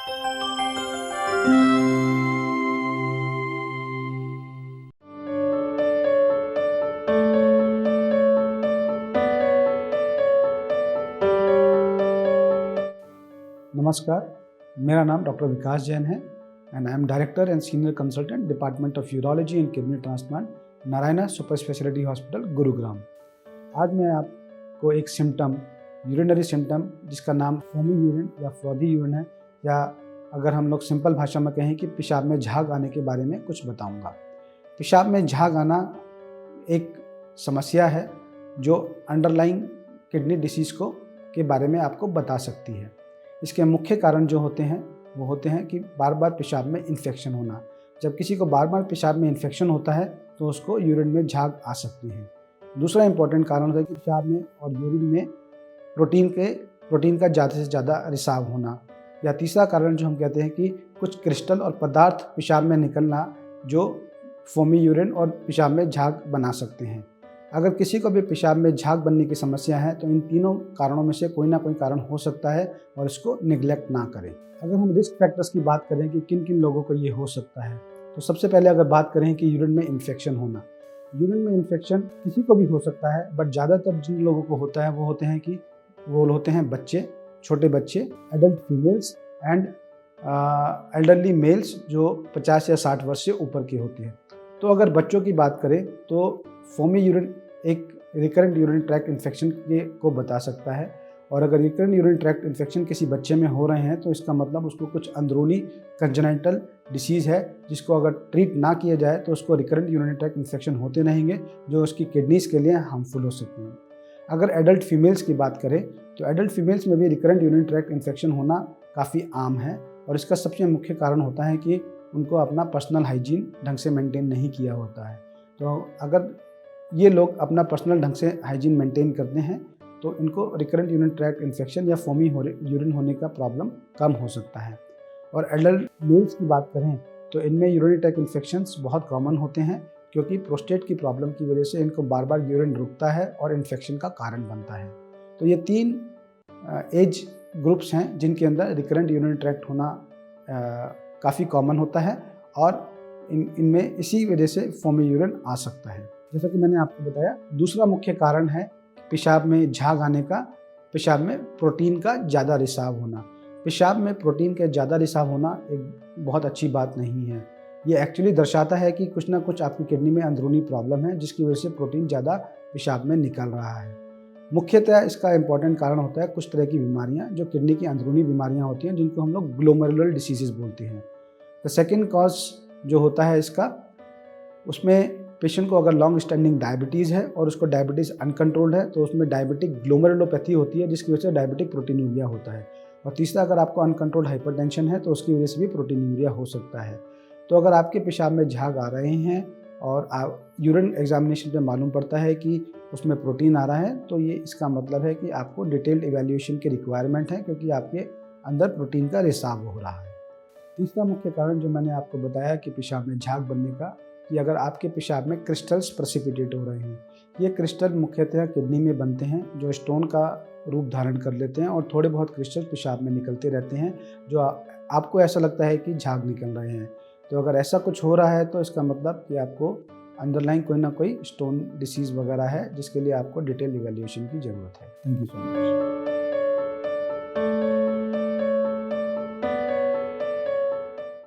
नमस्कार, मेरा नाम डॉक्टर विकास जैन है and I am director and senior consultant department of urology and kidney transplant, Narayana super speciality hospital, Gurugram. आज मैं आपको एक सिम्टम, यूरिनरी सिम्टम जिसका नाम फोमी यूरिन या फ्रॉदी यूरिन है, या अगर हम लोग सिंपल भाषा में कहें कि पेशाब में झाग आने के बारे में कुछ बताऊंगा। पेशाब में झाग आना एक समस्या है जो अंडरलाइंग किडनी डिसीज़ के बारे में आपको बता सकती है। इसके मुख्य कारण जो होते हैं वो होते हैं कि बार बार पेशाब में इन्फेक्शन होना। जब किसी को बार बार पेशाब में इन्फेक्शन होता है तो उसको यूरिन में झाग आ सकती है। दूसरा इंपॉर्टेंट कारण होता है कि पेशाब में और यूरिन में प्रोटीन का ज़्यादा से ज़्यादा रिसाव होना। या तीसरा कारण जो हम कहते हैं कि कुछ क्रिस्टल और पदार्थ पेशाब में निकलना जो फोमी यूरिन और पेशाब में झाग बना सकते हैं। अगर किसी को भी पेशाब में झाग बनने की समस्या है तो इन तीनों कारणों में से कोई ना कोई कारण हो सकता है और इसको निगलेक्ट ना करें। अगर हम रिस्क फैक्टर्स की बात करें कि किन किन लोगों को ये हो सकता है, तो सबसे पहले अगर बात करें कि यूरिन में इन्फेक्शन होना। यूरिन में इन्फेक्शन किसी को भी हो सकता है, बट ज़्यादातर जिन लोगों को होता है वो होते हैं बच्चे, छोटे बच्चे, adult females and elderly males जो 50 या 60 वर्ष से ऊपर के होते हैं। तो अगर बच्चों की बात करें तो फोमी यूरिन एक रिकरेंट यूरिन ट्रैक्ट इन्फेक्शन को बता सकता है, और अगर रिकरेंट यूरिन ट्रैक्ट इन्फेक्शन किसी बच्चे में हो रहे हैं तो इसका मतलब उसको कुछ अंदरूनी कंजेनिटल डिसीज़ है, जिसको अगर ट्रीट ना किया जाए तो उसको रिकरेंट यूरिन ट्रैक्ट इन्फेक्शन होते रहेंगे जो उसकी किडनीज़ के लिए हार्मफुल हो सकते हैं। अगर एडल्ट फीमेल्स की बात करें तो एडल्ट फीमेल्स में भी रिकरेंट यूरिन ट्रैक्ट इन्फेक्शन होना काफ़ी आम है, और इसका सबसे मुख्य कारण होता है कि उनको अपना पर्सनल हाइजीन ढंग से मेंटेन नहीं किया होता है। तो अगर ये लोग अपना पर्सनल ढंग से हाइजीन मेंटेन करते हैं तो इनको रिकरेंट यूरिन ट्रैक्ट इन्फेक्शन या फोमी यूरिन होने का प्रॉब्लम कम हो सकता है। और एडल्ट मेल्स की बात करें तो इनमें यूरिनरी ट्रैक्ट इन्फेक्शंस बहुत कॉमन होते हैं, क्योंकि प्रोस्टेट की प्रॉब्लम की वजह से इनको बार बार यूरिन रुकता है और इन्फेक्शन का कारण बनता है। तो ये 3 एज ग्रुप्स हैं जिनके अंदर रिकरेंट यूरिनरी ट्रैक्ट होना काफ़ी कॉमन होता है, और इनमें इसी वजह से फोमी यूरिन आ सकता है। जैसा कि मैंने आपको बताया, दूसरा मुख्य कारण है पेशाब में झाग आने का, पेशाब में प्रोटीन का ज़्यादा रिसाव होना। पेशाब में प्रोटीन का ज़्यादा रिसाव होना एक बहुत अच्छी बात नहीं है। ये एक्चुअली दर्शाता है कि कुछ ना कुछ आपकी किडनी में अंदरूनी प्रॉब्लम है जिसकी वजह से प्रोटीन ज़्यादा पेशाब में निकल रहा है। मुख्यतः इसका इम्पॉर्टेंट कारण होता है कुछ तरह की बीमारियाँ जो किडनी की अंदरूनी बीमारियाँ होती हैं, जिनको हम लोग ग्लोमेरुलर डिसीजेज बोलते हैं। द सेकेंड कॉज जो होता है इसका, उसमें पेशेंट को अगर लॉन्ग स्टैंडिंग डायबिटीज़ है और उसको डायबिटीज़ अनकंट्रोल्ड है तो उसमें डायबिटिक ग्लोमेरुलोपैथी होती है, जिसकी वजह से डायबिटिक प्रोटीनूरिया होता है। और तीसरा, अगर आपको अनकंट्रोल्ड हाइपरटेंशन है तो उसकी वजह से भी प्रोटीनूरिया हो सकता है। तो अगर आपके पेशाब में झाग आ रहे हैं और यूरिन एग्जामिनेशन पे मालूम पड़ता है कि उसमें प्रोटीन आ रहा है, तो ये इसका मतलब है कि आपको डिटेल्ड इवैल्यूएशन की रिक्वायरमेंट है, क्योंकि आपके अंदर प्रोटीन का रिसाव हो रहा है। तीसरा मुख्य कारण जो मैंने आपको बताया कि पेशाब में झाग बनने का, कि अगर आपके पेशाब में क्रिस्टल्स प्रेसिपिटेट हो रहे हैं। ये क्रिस्टल मुख्यतः किडनी में बनते हैं जो स्टोन का रूप धारण कर लेते हैं, और थोड़े बहुत क्रिस्टल पेशाब में निकलते रहते हैं जो आपको ऐसा लगता है कि झाग निकल रहे हैं। तो अगर ऐसा कुछ हो रहा है तो इसका मतलब कि आपको अंडरलाइन कोई ना कोई स्टोन डिसीज़ वगैरह है, जिसके लिए आपको डिटेल इवैल्यूएशन की ज़रूरत है। Thank you so much.